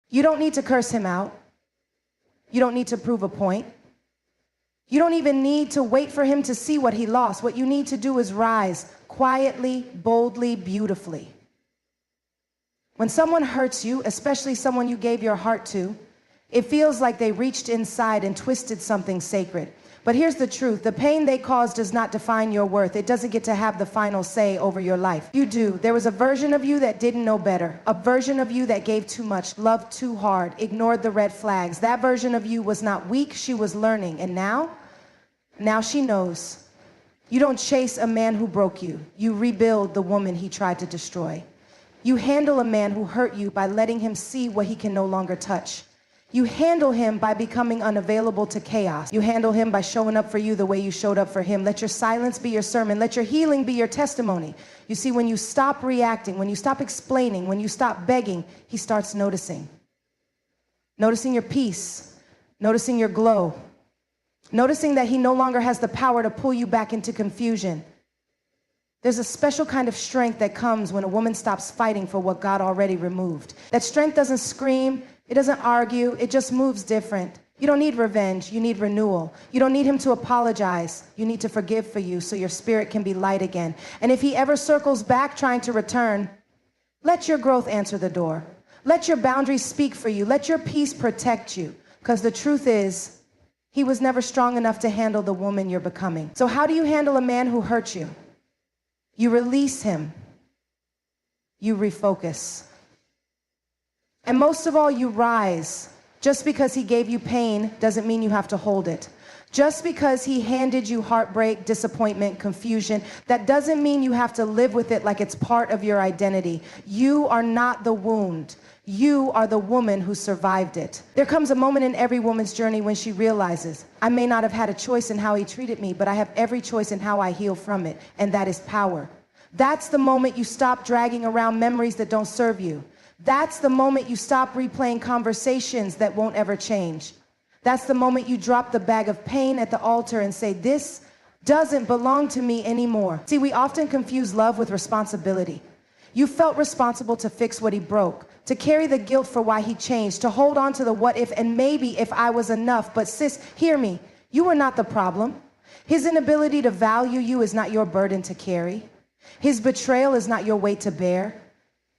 You don't need to curse him out. You don't need to prove a point. You don't even need to wait for him to see what he lost. What you need to do is rise quietly, boldly, beautifully. When someone hurts you, especially someone you gave your heart to, it feels like they reached inside and twisted something sacred. But here's the truth. The pain they caused does not define your worth. It doesn't get to have the final say over your life. You do. There was a version of you that didn't know better. A version of you that gave too much, loved too hard, ignored the red flags. That version of you was not weak. She was learning. And now she knows. You don't chase a man who broke you. You rebuild the woman he tried to destroy. You handle a man who hurt you by letting him see what he can no longer touch. You handle him by becoming unavailable to chaos. You handle him by showing up for you the way you showed up for him. Let your silence be your sermon. Let your healing be your testimony. You see, when you stop reacting, when you stop explaining, when you stop begging, he starts noticing. Noticing your peace, noticing your glow, noticing that he no longer has the power to pull you back into confusion. There's a special kind of strength that comes when a woman stops fighting for what God already removed. That strength doesn't scream. It doesn't argue, it just moves different. You don't need revenge, you need renewal. You don't need him to apologize. You need to forgive for you so your spirit can be light again. And if he ever circles back trying to return, let your growth answer the door. Let your boundaries speak for you. Let your peace protect you. Because the truth is, he was never strong enough to handle the woman you're becoming. So how do you handle a man who hurt you? You release him. You refocus. And most of all, you rise. Just because he gave you pain doesn't mean you have to hold it. Just because he handed you heartbreak, disappointment, confusion, that doesn't mean you have to live with it like it's part of your identity. You are not the wound. You are the woman who survived it. There comes a moment in every woman's journey when she realizes, I may not have had a choice in how he treated me, but I have every choice in how I heal from it, and that is power. That's the moment you stop dragging around memories that don't serve you. That's the moment you stop replaying conversations that won't ever change. That's the moment you drop the bag of pain at the altar and say, this doesn't belong to me anymore. See, we often confuse love with responsibility. You felt responsible to fix what he broke, to carry the guilt for why he changed, to hold on to the what if and maybe if I was enough. But sis, hear me, you are not the problem. His inability to value you is not your burden to carry. His betrayal is not your weight to bear.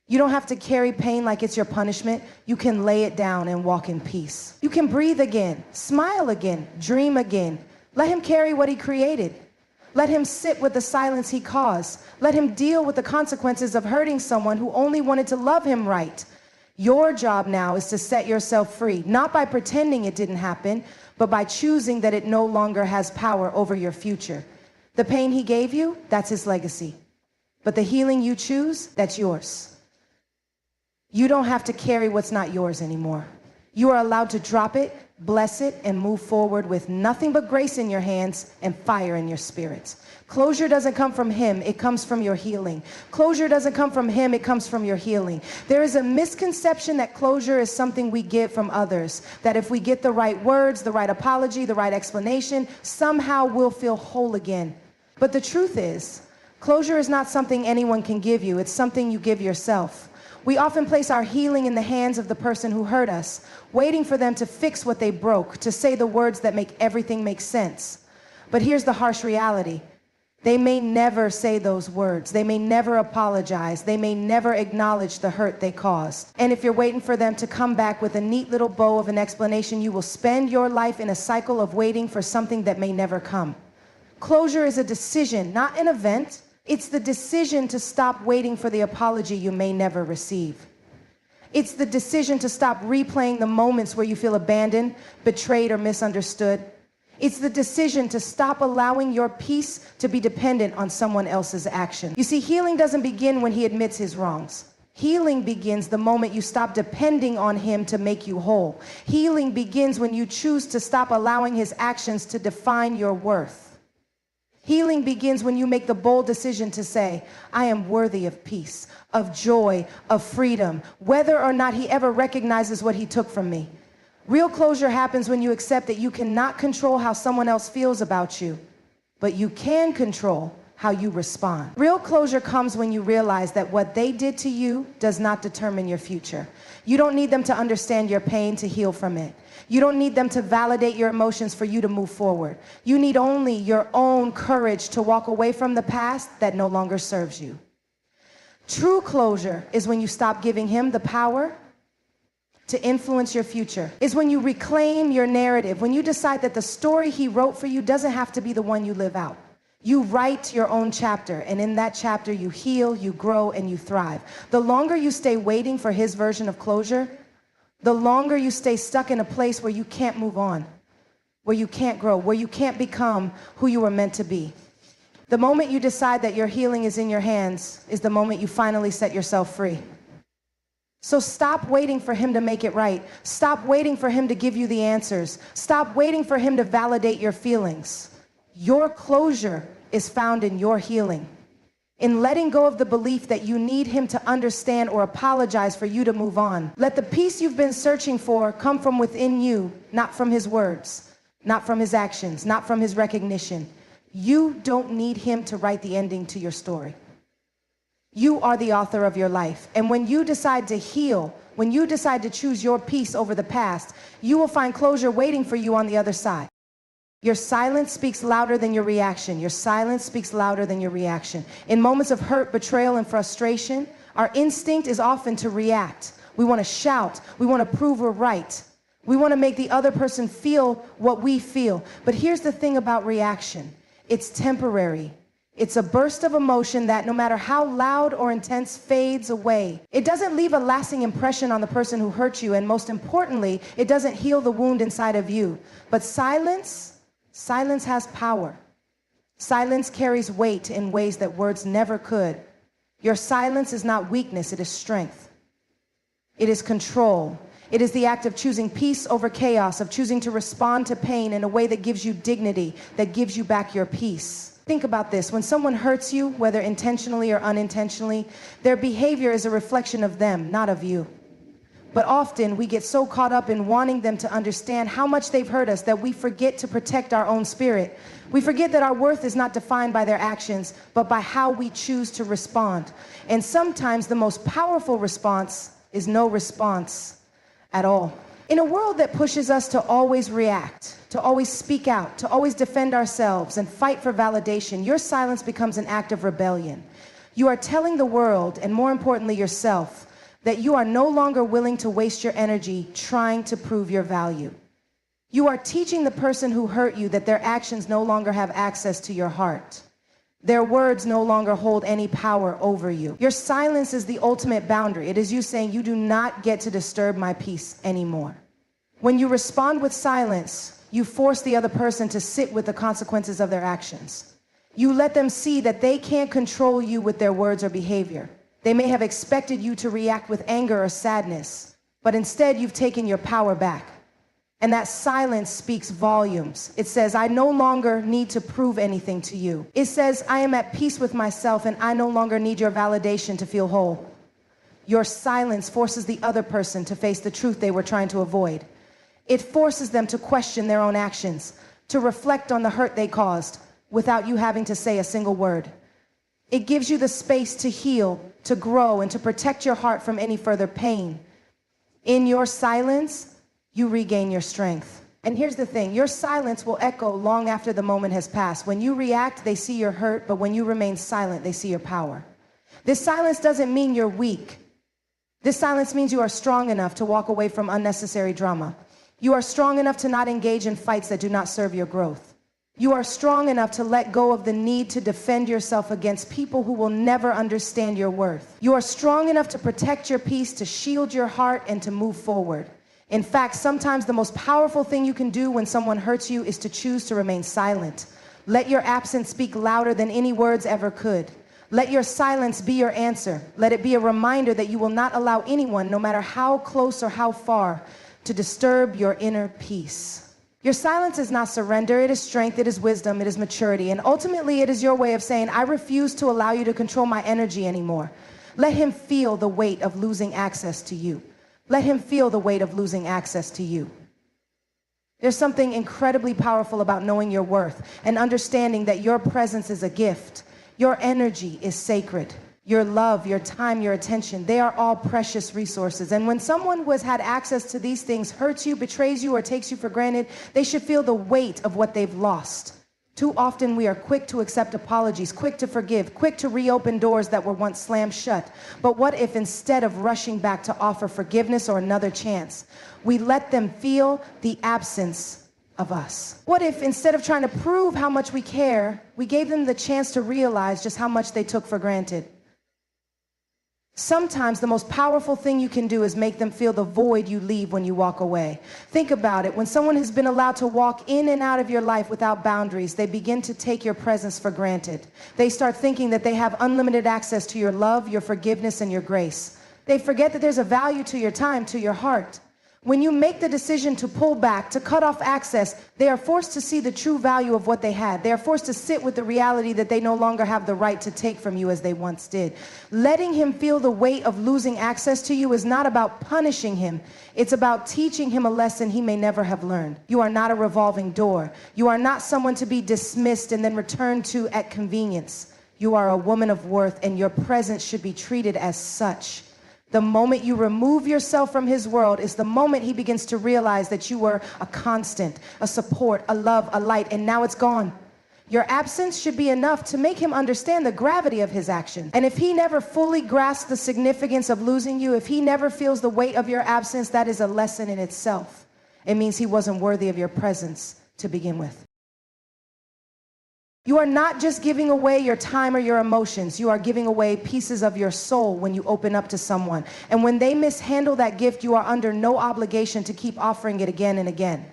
You don't have to carry pain like it's your punishment. You can lay it down and walk in peace. You can breathe again, smile again, dream again. Let him carry what he created. Let him sit with the silence he caused. Let him deal with the consequences of hurting someone who only wanted to love him right. Your job now is to set yourself free, not by pretending it didn't happen, but by choosing that it no longer has power over your future. The pain he gave you, that's his legacy. But the healing you choose, that's yours. You don't have to carry what's not yours anymore. You are allowed to drop it, bless it, and move forward with nothing but grace in your hands and fire in your spirits. Closure doesn't come from him, it comes from your healing. Closure doesn't come from him, it comes from your healing. There is a misconception that closure is something we get from others, that if we get the right words, the right apology, the right explanation, somehow we'll feel whole again. But the truth is, closure is not something anyone can give you, it's something you give yourself. We often place our healing in the hands of the person who hurt us, waiting for them to fix what they broke, to say the words that make everything make sense. But here's the harsh reality. They may never say those words. They may never apologize. They may never acknowledge the hurt they caused. And if you're waiting for them to come back with a neat little bow of an explanation, you will spend your life in a cycle of waiting for something that may never come. Closure is a decision, not an event. It's the decision to stop waiting for the apology you may never receive. It's the decision to stop replaying the moments where you feel abandoned, betrayed, or misunderstood. It's the decision to stop allowing your peace to be dependent on someone else's action. You see, healing doesn't begin when he admits his wrongs. Healing begins the moment you stop depending on him to make you whole. Healing begins when you choose to stop allowing his actions to define your worth. Healing begins when you make the bold decision to say, I am worthy of peace, of joy, of freedom, whether or not he ever recognizes what he took from me. Real closure happens when you accept that you cannot control how someone else feels about you, but you can control how you respond. Real closure comes when you realize that what they did to you does not determine your future. You don't need them to understand your pain to heal from it. You don't need them to validate your emotions for you to move forward. You need only your own courage to walk away from the past that no longer serves you. True closure is when you stop giving him the power to influence your future. Is when you reclaim your narrative, when you decide that the story he wrote for you doesn't have to be the one you live out. You write your own chapter, and in that chapter you heal, you grow, and you thrive. The longer you stay waiting for his version of closure, the longer you stay stuck in a place where you can't move on, where you can't grow, where you can't become who you were meant to be. The moment you decide that your healing is in your hands is the moment you finally set yourself free. So stop waiting for him to make it right. Stop waiting for him to give you the answers. Stop waiting for him to validate your feelings. Your closure is found in your healing, in letting go of the belief that you need him to understand or apologize for you to move on. Let the peace you've been searching for come from within you, not from his words, not from his actions, not from his recognition. You don't need him to write the ending to your story. You are the author of your life. And when you decide to heal, when you decide to choose your peace over the past, you will find closure waiting for you on the other side. Your silence speaks louder than your reaction. Your silence speaks louder than your reaction. In moments of hurt, betrayal, and frustration, our instinct is often to react. We want to shout. We want to prove we're right. We want to make the other person feel what we feel. But here's the thing about reaction. It's temporary. It's a burst of emotion that, no matter how loud or intense, fades away. It doesn't leave a lasting impression on the person who hurt you, and most importantly, it doesn't heal the wound inside of you. But silence has power. Silence carries weight in ways that words never could. Your silence is not weakness, it is strength. It is control. It is the act of choosing peace over chaos, of choosing to respond to pain in a way that gives you dignity, that gives you back your peace. Think about this. When someone hurts you, whether intentionally or unintentionally, their behavior is a reflection of them, not of you. But often we get so caught up in wanting them to understand how much they've hurt us that we forget to protect our own spirit. We forget that our worth is not defined by their actions, but by how we choose to respond. And sometimes the most powerful response is no response at all. In a world that pushes us to always react, to always speak out, to always defend ourselves and fight for validation, your silence becomes an act of rebellion. You are telling the world, and more importantly yourself, that you are no longer willing to waste your energy trying to prove your value. You are teaching the person who hurt you that their actions no longer have access to your heart. Their words no longer hold any power over you. Your silence is the ultimate boundary. It is you saying, you do not get to disturb my peace anymore. When you respond with silence, you force the other person to sit with the consequences of their actions. You let them see that they can't control you with their words or behavior. They may have expected you to react with anger or sadness, but instead you've taken your power back. And that silence speaks volumes. It says, I no longer need to prove anything to you. It says, I am at peace with myself and I no longer need your validation to feel whole. Your silence forces the other person to face the truth they were trying to avoid. It forces them to question their own actions, to reflect on the hurt they caused without you having to say a single word. It gives you the space to heal, to grow, and to protect your heart from any further pain. In your silence, you regain your strength. And here's the thing, your silence will echo long after the moment has passed. When you react, they see your hurt, but when you remain silent, they see your power. This silence doesn't mean you're weak. This silence means you are strong enough to walk away from unnecessary drama. You are strong enough to not engage in fights that do not serve your growth. You are strong enough to let go of the need to defend yourself against people who will never understand your worth. You are strong enough to protect your peace, to shield your heart, and to move forward. In fact, sometimes the most powerful thing you can do when someone hurts you is to choose to remain silent. Let your absence speak louder than any words ever could. Let your silence be your answer. Let it be a reminder that you will not allow anyone, no matter how close or how far, to disturb your inner peace. Your silence is not surrender, it is strength, it is wisdom, it is maturity, and ultimately it is your way of saying, I refuse to allow you to control my energy anymore. Let him feel the weight of losing access to you. Let him feel the weight of losing access to you. There's something incredibly powerful about knowing your worth and understanding that your presence is a gift. Your energy is sacred. Your love, your time, your attention, they are all precious resources. And when someone who has had access to these things hurts you, betrays you, or takes you for granted, they should feel the weight of what they've lost. Too often we are quick to accept apologies, quick to forgive, quick to reopen doors that were once slammed shut. But what if instead of rushing back to offer forgiveness or another chance, we let them feel the absence of us? What if instead of trying to prove how much we care, we gave them the chance to realize just how much they took for granted? Sometimes the most powerful thing you can do is make them feel the void you leave when you walk away. Think about it. When someone has been allowed to walk in and out of your life without boundaries, they begin to take your presence for granted. They start thinking that they have unlimited access to your love, your forgiveness, and your grace. They forget that there's a value to your time, to your heart. When you make the decision to pull back, to cut off access, they are forced to see the true value of what they had. They are forced to sit with the reality that they no longer have the right to take from you as they once did. Letting him feel the weight of losing access to you is not about punishing him. It's about teaching him a lesson he may never have learned. You are not a revolving door. You are not someone to be dismissed and then returned to at convenience. You are a woman of worth, and your presence should be treated as such. The moment you remove yourself from his world is the moment he begins to realize that you were a constant, a support, a love, a light, and now it's gone. Your absence should be enough to make him understand the gravity of his action. And if he never fully grasps the significance of losing you, if he never feels the weight of your absence, that is a lesson in itself. It means he wasn't worthy of your presence to begin with. You are not just giving away your time or your emotions. You are giving away pieces of your soul when you open up to someone. And when they mishandle that gift, you are under no obligation to keep offering it again and again.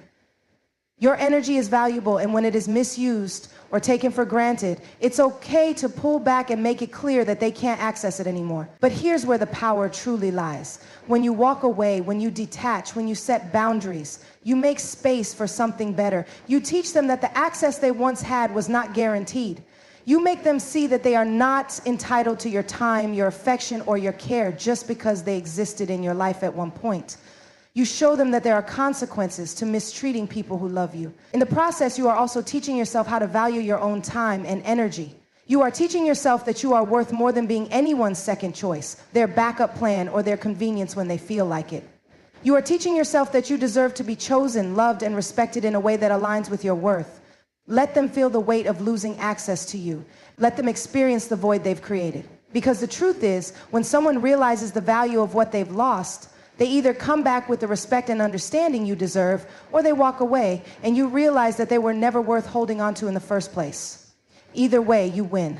Your energy is valuable, and when it is misused or taken for granted, it's okay to pull back and make it clear that they can't access it anymore. But here's where the power truly lies. When you walk away, when you detach, when you set boundaries, you make space for something better. You teach them that the access they once had was not guaranteed. You make them see that they are not entitled to your time, your affection, or your care just because they existed in your life at one point. You show them that there are consequences to mistreating people who love you. In the process, you are also teaching yourself how to value your own time and energy. You are teaching yourself that you are worth more than being anyone's second choice, their backup plan, or their convenience when they feel like it. You are teaching yourself that you deserve to be chosen, loved, and respected in a way that aligns with your worth. Let them feel the weight of losing access to you. Let them experience the void they've created. Because the truth is, when someone realizes the value of what they've lost, they either come back with the respect and understanding you deserve, or they walk away and you realize that they were never worth holding on to in the first place. Either way, you win.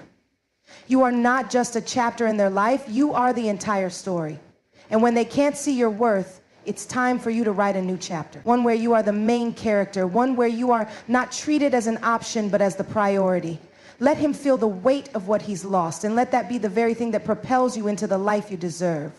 You are not just a chapter in their life, you are the entire story. And when they can't see your worth, it's time for you to write a new chapter. One where you are the main character, one where you are not treated as an option, but as the priority. Let him feel the weight of what he's lost, and let that be the very thing that propels you into the life you deserve.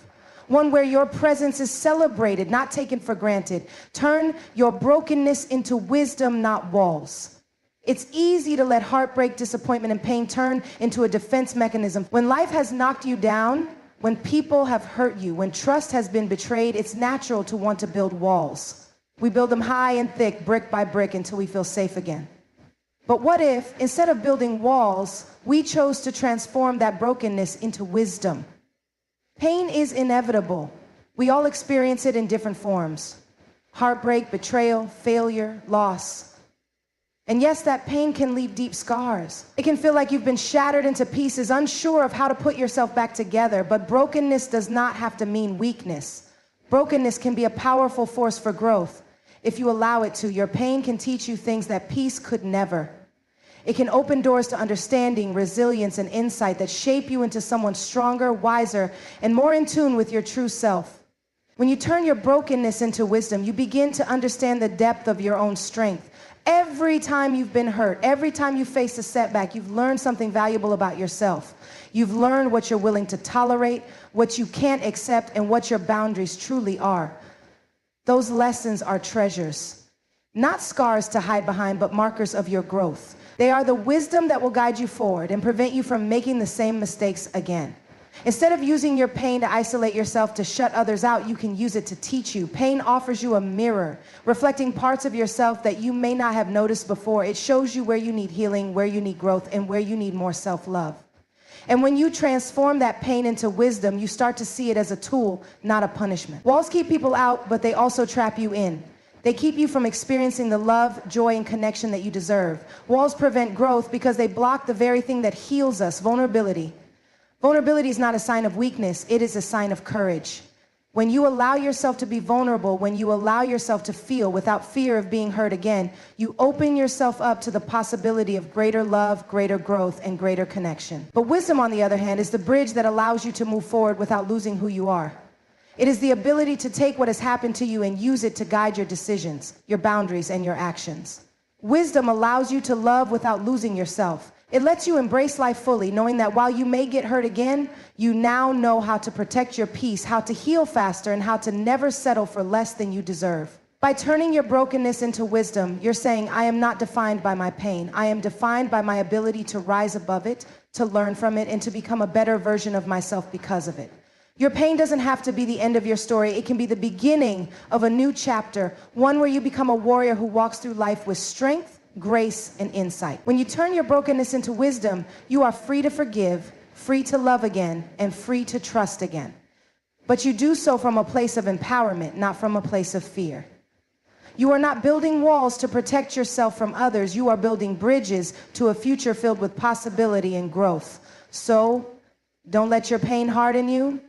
One where your presence is celebrated, not taken for granted. Turn your brokenness into wisdom, not walls. It's easy to let heartbreak, disappointment, and pain turn into a defense mechanism. When life has knocked you down, when people have hurt you, when trust has been betrayed, it's natural to want to build walls. We build them high and thick, brick by brick, until we feel safe again. But what if, instead of building walls, we chose to transform that brokenness into wisdom? Pain is inevitable. We all experience it in different forms. Heartbreak, betrayal, failure, loss. And yes, that pain can leave deep scars. It can feel like you've been shattered into pieces, unsure of how to put yourself back together. But brokenness does not have to mean weakness. Brokenness can be a powerful force for growth. If you allow it to, your pain can teach you things that peace could never. It can open doors to understanding, resilience, and insight that shape you into someone stronger, wiser, and more in tune with your true self. When you turn your brokenness into wisdom, you begin to understand the depth of your own strength. Every time you've been hurt, every time you face a setback, you've learned something valuable about yourself. You've learned what you're willing to tolerate, what you can't accept, and what your boundaries truly are. Those lessons are treasures, not scars to hide behind, but markers of your growth. They are the wisdom that will guide you forward and prevent you from making the same mistakes again. Instead of using your pain to isolate yourself, to shut others out, you can use it to teach you. Pain offers you a mirror, reflecting parts of yourself that you may not have noticed before. It shows you where you need healing, where you need growth, and where you need more self-love. And when you transform that pain into wisdom, you start to see it as a tool, not a punishment. Walls keep people out, but they also trap you in. They keep you from experiencing the love, joy, and connection that you deserve. Walls prevent growth because they block the very thing that heals us, vulnerability. Vulnerability is not a sign of weakness, it is a sign of courage. When you allow yourself to be vulnerable, when you allow yourself to feel without fear of being hurt again, you open yourself up to the possibility of greater love, greater growth, and greater connection. But wisdom, on the other hand, is the bridge that allows you to move forward without losing who you are. It is the ability to take what has happened to you and use it to guide your decisions, your boundaries, and your actions. Wisdom allows you to love without losing yourself. It lets you embrace life fully, knowing that while you may get hurt again, you now know how to protect your peace, how to heal faster, and how to never settle for less than you deserve. By turning your brokenness into wisdom, you're saying, I am not defined by my pain. I am defined by my ability to rise above it, to learn from it, and to become a better version of myself because of it. Your pain doesn't have to be the end of your story. It can be the beginning of a new chapter, one where you become a warrior who walks through life with strength, grace, and insight. When you turn your brokenness into wisdom, you are free to forgive, free to love again, and free to trust again. But you do so from a place of empowerment, not from a place of fear. You are not building walls to protect yourself from others. You are building bridges to a future filled with possibility and growth. So don't let your pain harden you.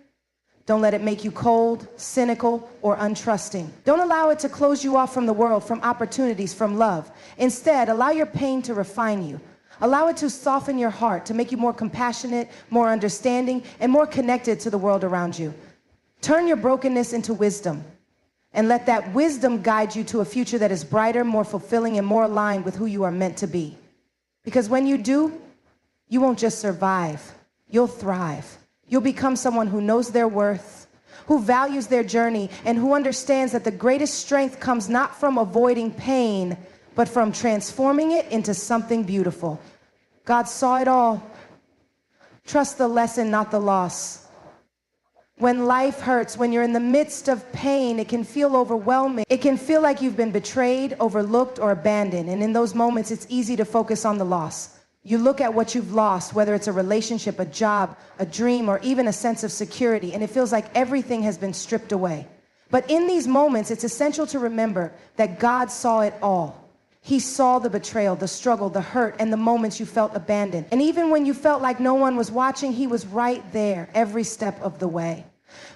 Don't let it make you cold, cynical, or untrusting. Don't allow it to close you off from the world, from opportunities, from love. Instead, allow your pain to refine you. Allow it to soften your heart, to make you more compassionate, more understanding, and more connected to the world around you. Turn your brokenness into wisdom, and let that wisdom guide you to a future that is brighter, more fulfilling, and more aligned with who you are meant to be. Because when you do, you won't just survive, you'll thrive. You'll become someone who knows their worth, who values their journey, and who understands that the greatest strength comes not from avoiding pain, but from transforming it into something beautiful. God saw it all. Trust the lesson, not the loss. When life hurts, when you're in the midst of pain, it can feel overwhelming. It can feel like you've been betrayed, overlooked, or abandoned. And in those moments, it's easy to focus on the loss. You look at what you've lost, whether it's a relationship, a job, a dream, or even a sense of security, and it feels like everything has been stripped away. But in these moments, it's essential to remember that God saw it all. He saw the betrayal, the struggle, the hurt, and the moments you felt abandoned. And even when you felt like no one was watching, He was right there every step of the way.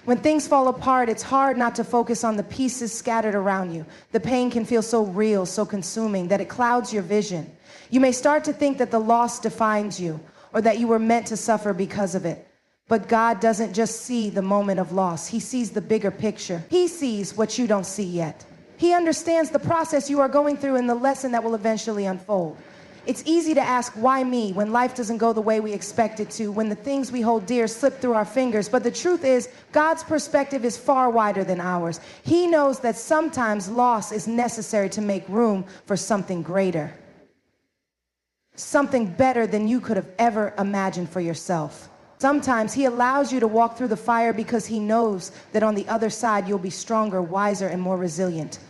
When things fall apart, it's hard not to focus on the pieces scattered around you. The pain can feel so real, so consuming, that it clouds your vision. You may start to think that the loss defines you, or that you were meant to suffer because of it. But God doesn't just see the moment of loss. He sees the bigger picture. He sees what you don't see yet. He understands the process you are going through and the lesson that will eventually unfold. It's easy to ask, why me, when life doesn't go the way we expect it to, when the things we hold dear slip through our fingers. But the truth is, God's perspective is far wider than ours. He knows that sometimes loss is necessary to make room for something greater. Something better than you could have ever imagined for yourself. Sometimes He allows you to walk through the fire because He knows that on the other side you'll be stronger, wiser, and more resilient.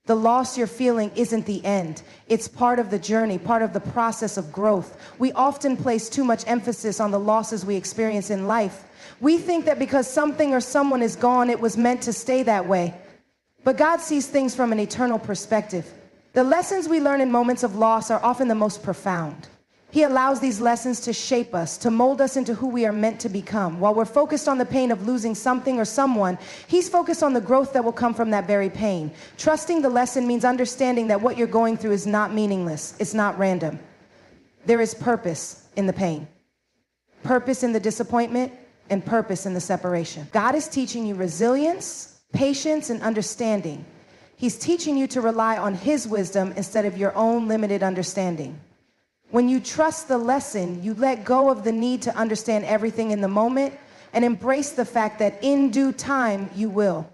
The loss you're feeling isn't the end. It's part of the journey, part of the process of growth. We often place too much emphasis on the losses we experience in life. We think that because something or someone is gone, it was meant to stay that way. But God sees things from an eternal perspective. The lessons we learn in moments of loss are often the most profound. He allows these lessons to shape us, to mold us into who we are meant to become. While we're focused on the pain of losing something or someone, He's focused on the growth that will come from that very pain. Trusting the lesson means understanding that what you're going through is not meaningless. It's not random. There is purpose in the pain, purpose in the disappointment, and purpose in the separation. God is teaching you resilience, patience, and understanding. He's teaching you to rely on His wisdom instead of your own limited understanding. When you trust the lesson, you let go of the need to understand everything in the moment and embrace the fact that in due time you will.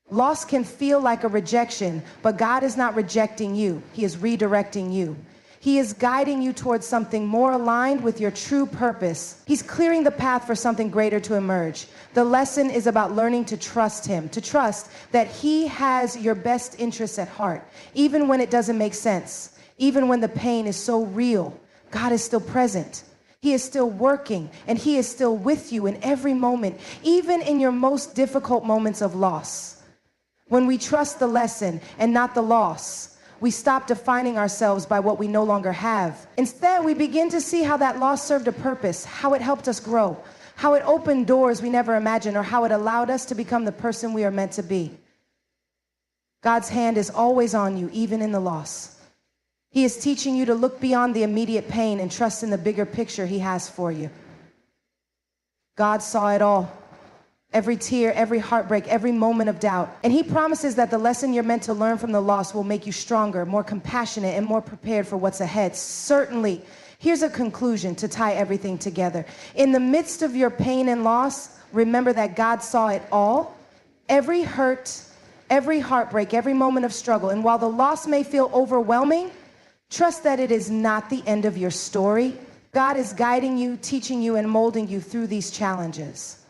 Loss can feel like a rejection, but God is not rejecting you. He is redirecting you. He is guiding you towards something more aligned with your true purpose. He's clearing the path for something greater to emerge. The lesson is about learning to trust Him, to trust that He has your best interests at heart, even when it doesn't make sense. Even when the pain is so real, God is still present. He is still working, and he is still with you in every moment, even in your most difficult moments of loss. When we trust the lesson and not the loss, we stop defining ourselves by what we no longer have. Instead, we begin to see how that loss served a purpose, how it helped us grow, how it opened doors we never imagined, or how it allowed us to become the person we are meant to be. God's hand is always on you, even in the loss. He is teaching you to look beyond the immediate pain and trust in the bigger picture he has for you. God saw it all. Every tear, every heartbreak, every moment of doubt. And he promises that the lesson you're meant to learn from the loss will make you stronger, more compassionate, and more prepared for what's ahead. Certainly, here's a conclusion to tie everything together. In the midst of your pain and loss, remember that God saw it all. Every hurt, every heartbreak, every moment of struggle. And while the loss may feel overwhelming, trust that it is not the end of your story. God is guiding you, teaching you, and molding you through these challenges.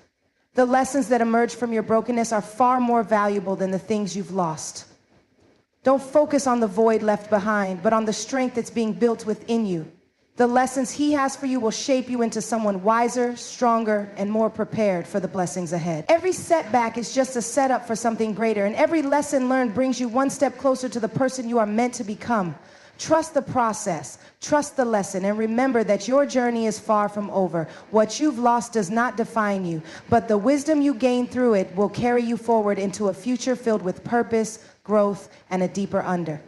The lessons that emerge from your brokenness are far more valuable than the things you've lost. Don't focus on the void left behind, but on the strength that's being built within you. The lessons he has for you will shape you into someone wiser, stronger, and more prepared for the blessings ahead. Every setback is just a setup for something greater, and every lesson learned brings you one step closer to the person you are meant to become. Trust the process, trust the lesson, and remember that your journey is far from over. What you've lost does not define you, but the wisdom you gain through it will carry you forward into a future filled with purpose, growth, and a deeper under.